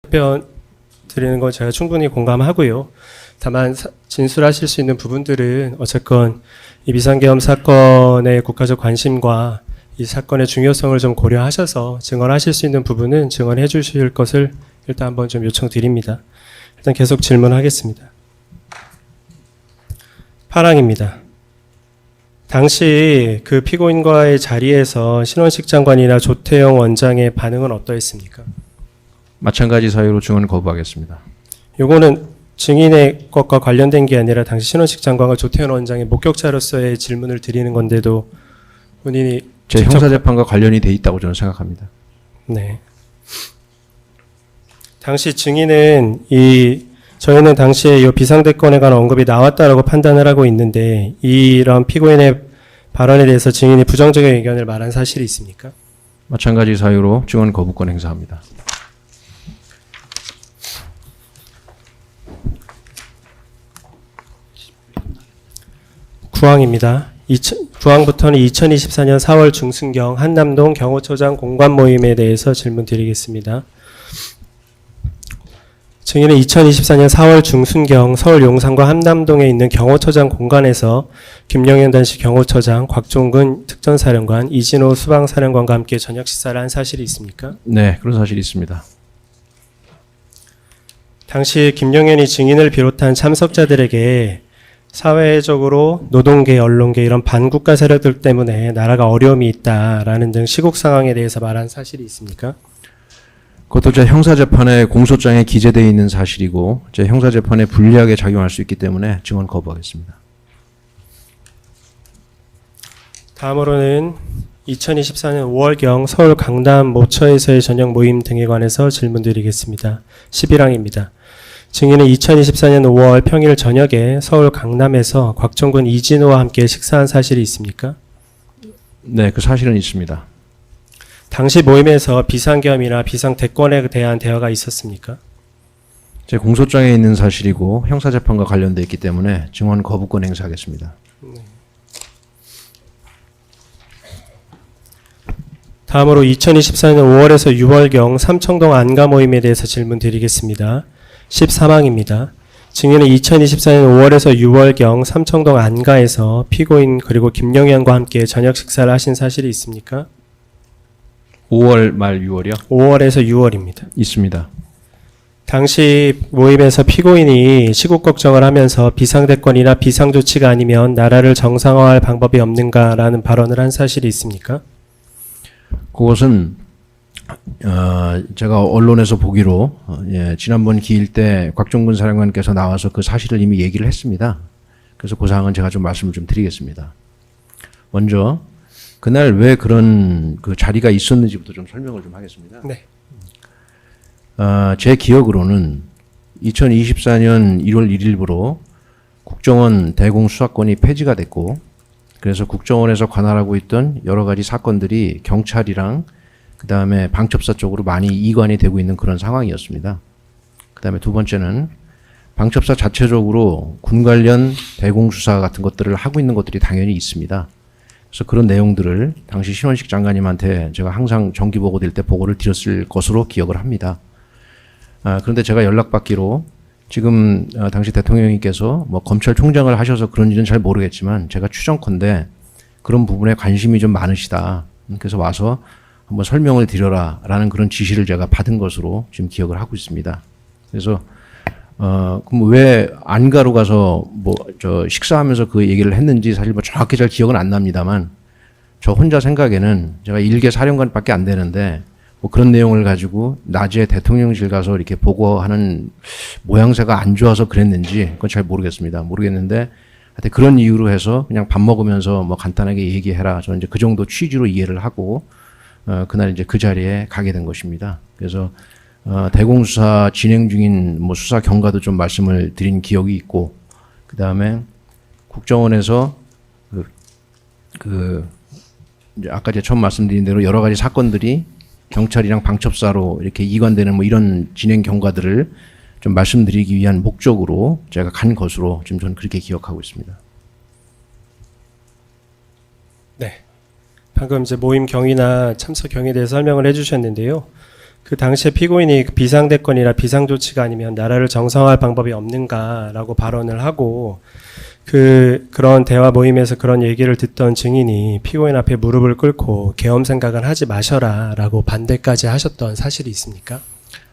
답변 드리는 건 제가 충분히 공감하고요. 다만 진술하실 수 있는 부분들은 어쨌건 이 비상계엄 사건의 국가적 관심과 이 사건의 중요성을 좀 고려하셔서 증언하실 수 있는 부분은 증언해 주실 것을 일단 한번 좀 요청드립니다. 일단 계속 질문하겠습니다. 파랑입니다. 당시 그 피고인과의 자리에서 신원식 장관이나 조태영 원장의 반응은 어떠했습니까? 마찬가지 사유로 증언 거부하겠습니다. 요거는 증인의 것과 관련된 게 아니라 당시 신원식 장관과 조태현 원장의 목격자로서의 질문을 드리는 건데도 본인이 제 형사재판과 관련이 돼 있다고 저는 생각합니다. 네. 당시 증인은 저희는 당시에 이 비상대권에 관한 언급이 나왔다라고 판단을 하고 있는데 이런 피고인의 발언에 대해서 증인이 부정적인 의견을 말한 사실이 있습니까? 마찬가지 사유로 증언 거부권 행사합니다. 구항입니다. 구항부터는 2024년 4월 중순경 한남동 경호처장 공관 모임에 대해서 질문 드리겠습니다. 증인은 2024년 4월 중순경 서울 용산과 한남동에 있는 경호처장 공간에서 김영현 당시 경호처장, 곽종근 특전사령관, 이진호 수방사령관과 함께 저녁 식사를 한 사실이 있습니까? 네, 그런 사실이 있습니다. 당시 김영현이 증인을 비롯한 참석자들에게 사회적으로 노동계, 언론계 이런 반국가 세력들 때문에 나라가 어려움이 있다라는 등 시국 상황에 대해서 말한 사실이 있습니까? 그것도 제 형사재판에 공소장에 기재되어 있는 사실이고 제 형사재판에 불리하게 작용할 수 있기 때문에 증언 거부하겠습니다. 다음으로는 2024년 5월경 서울 강남 모처에서의 저녁 모임 등에 관해서 질문드리겠습니다. 11항입니다. 증인은 2024년 5월 평일 저녁에 서울 강남에서 곽종근, 이진호와 함께 식사한 사실이 있습니까? 네, 그 사실은 있습니다. 당시 모임에서 비상계엄이나 비상대권에 대한 대화가 있었습니까? 제 공소장에 있는 사실이고 형사재판과 관련되어 있기 때문에 증언 거부권 행사하겠습니다. 다음으로 2024년 5월에서 6월경 삼청동 안가 모임에 대해서 질문드리겠습니다. 13항입니다. 증인은 2024년 5월에서 6월경 삼청동 안가에서 피고인 그리고 김영현과 함께 저녁 식사를 하신 사실이 있습니까? 5월 말 6월이요? 5월에서 6월입니다. 있습니다. 당시 모임에서 피고인이 시국 걱정을 하면서 비상대권이나 비상조치가 아니면 나라를 정상화할 방법이 없는가라는 발언을 한 사실이 있습니까? 그것은 제가 언론에서 보기로 지난번 기일 때 곽종근 사령관께서 나와서 그 사실을 이미 얘기를 했습니다. 그래서 그 사항은 제가 좀 말씀을 좀 드리겠습니다. 먼저 그날 왜 그런 그 자리가 있었는지부터 좀 설명을 좀 하겠습니다. 네. 제 기억으로는 2024년 1월 1일부로 국정원 대공수사권이 폐지가 됐고 그래서 국정원에서 관할하고 있던 여러 가지 사건들이 경찰이랑 그 다음에 방첩사 쪽으로 많이 이관이 되고 있는 그런 상황이었습니다. 그 다음에 두 번째는 방첩사 자체적으로 군 관련 대공수사 같은 것들을 하고 있는 것들이 당연히 있습니다. 그래서 그런 내용들을 당시 신원식 장관님한테 제가 항상 정기보고 될 때 보고를 드렸을 것으로 기억을 합니다. 그런데 제가 연락받기로 지금 당시 대통령님께서 뭐 검찰총장을 하셔서 그런지는 잘 모르겠지만 제가 추정컨대 그런 부분에 관심이 좀 많으시다. 그래서 와서 한번 설명을 드려라 라는 그런 지시를 제가 받은 것으로 지금 기억을 하고 있습니다. 그래서 그럼 왜 안가로 가서 식사하면서 그 얘기를 했는지 사실 뭐 정확히 잘 기억은 안 납니다만 저 혼자 생각에는 제가 일개 사령관밖에 안 되는데 뭐 그런 내용을 가지고 낮에 대통령실 가서 이렇게 보고하는 모양새가 안 좋아서 그랬는지 그건 잘 모르겠는데 하여튼 그런 이유로 해서 그냥 밥 먹으면서 뭐 간단하게 얘기해라. 저는 이제 그 정도 취지로 이해를 하고 그날 이제 그 자리에 가게 된 것입니다. 그래서 대공수사 진행 중인 뭐 수사 경과도 좀 말씀을 드린 기억이 있고 그 다음에 국정원에서 이제 아까 제가 처음 말씀드린 대로 여러 가지 사건들이 경찰이랑 방첩사로 이렇게 이관되는 뭐 이런 진행 경과들을 좀 말씀드리기 위한 목적으로 제가 간 것으로 지금 저는 그렇게 기억하고 있습니다. 네. 방금 이제 모임 경위나 참석 경위에 대해서 설명을 해주셨는데요. 그 당시에 피고인이 비상대권이나 비상조치가 아니면 나라를 정상화할 방법이 없는가라고 발언을 하고 그런 대화 모임에서 그런 얘기를 듣던 증인이 피고인 앞에 무릎을 꿇고 계엄 생각은 하지 마셔라라고 반대까지 하셨던 사실이 있습니까?